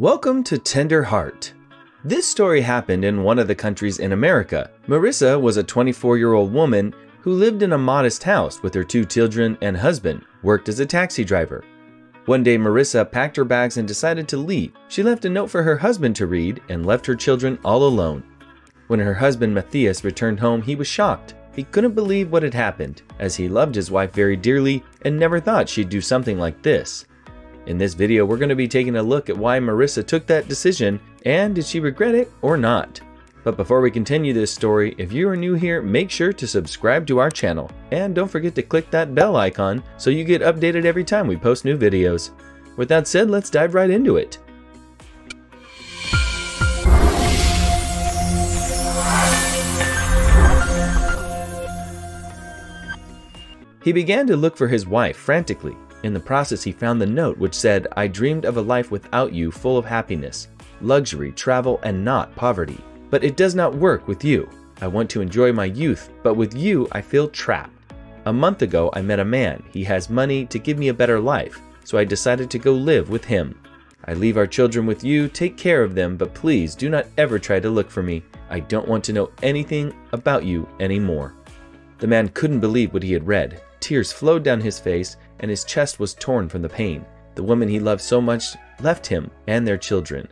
Welcome to Tender Heart. This story happened in one of the countries in America. Marissa was a 24-year-old woman who lived in a modest house with her 2 children and husband, worked as a taxi driver. One day Marissa packed her bags and decided to leave. She left a note for her husband to read and left her children all alone. When her husband Matthias returned home, he was shocked. He couldn't believe what had happened, as he loved his wife very dearly and never thought she'd do something like this. In this video, we're going to be taking a look at why Marissa took that decision and did she regret it or not. But before we continue this story, if you are new here, make sure to subscribe to our channel and don't forget to click that bell icon so you get updated every time we post new videos. With that said, let's dive right into it. He began to look for his wife frantically. In the process, he found the note which said, "I dreamed of a life without you, full of happiness, luxury, travel, and not poverty. But it does not work with you. I want to enjoy my youth, but with you I feel trapped. A month ago I met a man. He has money to give me a better life, so I decided to go live with him. I leave our children with you, take care of them, but please do not ever try to look for me. I don't want to know anything about you anymore." The man couldn't believe what he had read. Tears flowed down his face and his chest was torn from the pain. The woman he loved so much left him and their children.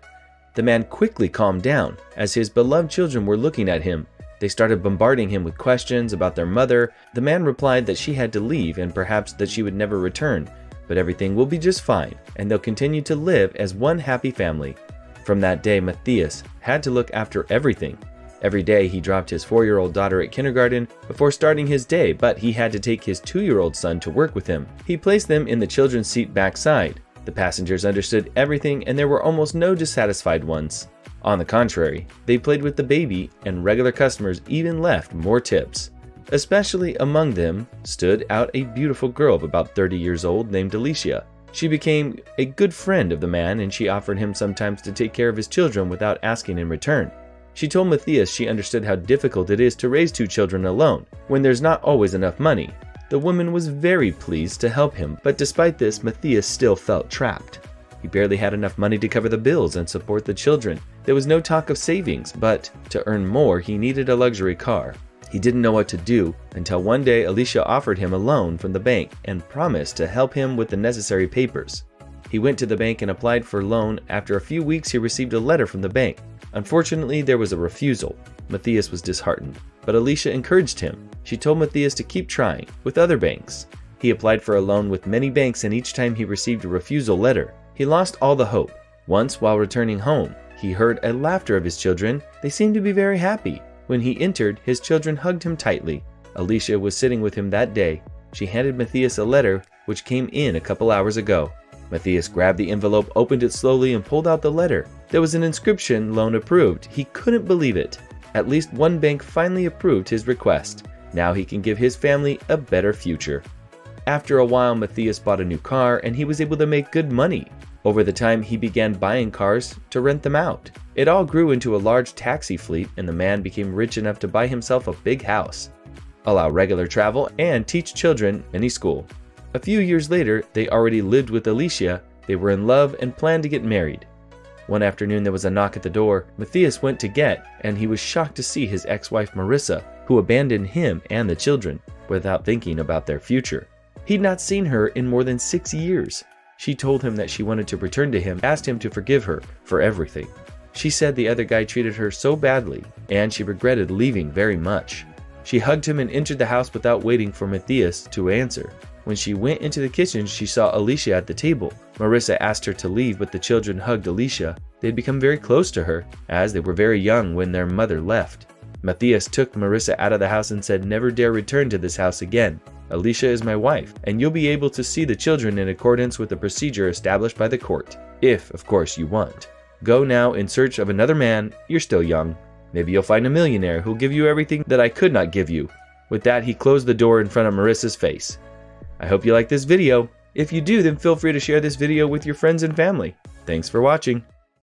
The man quickly calmed down as his beloved children were looking at him. They started bombarding him with questions about their mother. The man replied that she had to leave and perhaps that she would never return, but everything will be just fine and they'll continue to live as one happy family. From that day, Matthias had to look after everything. Every day he dropped his 4-year-old daughter at kindergarten before starting his day, but he had to take his 2-year-old son to work with him. He placed them in the children's seat backside. The passengers understood everything and there were almost no dissatisfied ones. On the contrary, they played with the baby and regular customers even left more tips. Especially among them stood out a beautiful girl of about 30 years old named Alicia. She became a good friend of the man and she offered him sometimes to take care of his children without asking in return. She told Matthias she understood how difficult it is to raise 2 children alone when there's not always enough money. The woman was very pleased to help him, but despite this, Matthias still felt trapped. He barely had enough money to cover the bills and support the children. There was no talk of savings, but to earn more, he needed a luxury car. He didn't know what to do until one day Alicia offered him a loan from the bank and promised to help him with the necessary papers. He went to the bank and applied for a loan. After a few weeks, he received a letter from the bank. Unfortunately, there was a refusal. Matthias was disheartened, but Alicia encouraged him. She told Matthias to keep trying with other banks. He applied for a loan with many banks and each time he received a refusal letter. He lost all the hope. Once, while returning home, he heard a laughter of his children. They seemed to be very happy. When he entered, his children hugged him tightly. Alicia was sitting with him that day. She handed Matthias a letter which came in a couple hours ago. Matthias grabbed the envelope, opened it slowly, and pulled out the letter. There was an inscription, "Loan approved." He couldn't believe it. At least one bank finally approved his request. Now he can give his family a better future. After a while, Matthias bought a new car and he was able to make good money. Over the time, he began buying cars to rent them out. It all grew into a large taxi fleet and the man became rich enough to buy himself a big house, allow regular travel, and teach children any school. A few years later, they already lived with Alicia. They were in love and planned to get married. One afternoon there was a knock at the door. Matthias went to get, and he was shocked to see his ex-wife Marissa, who abandoned him and the children without thinking about their future. He'd not seen her in more than 6 years. She told him that she wanted to return to him, asked him to forgive her for everything. She said the other guy treated her so badly, and she regretted leaving very much. She hugged him and entered the house without waiting for Matthias to answer. When she went into the kitchen, she saw Alicia at the table. Marissa asked her to leave, but the children hugged Alicia. They had become very close to her, as they were very young when their mother left. Matthias took Marissa out of the house and said, "Never dare return to this house again. Alicia is my wife, and you'll be able to see the children in accordance with the procedure established by the court. If, of course, you want. Go now in search of another man. You're still young. Maybe you'll find a millionaire who'll give you everything that I could not give you." With that, he closed the door in front of Marissa's face. I hope you like this video. If you do, then feel free to share this video with your friends and family. Thanks for watching.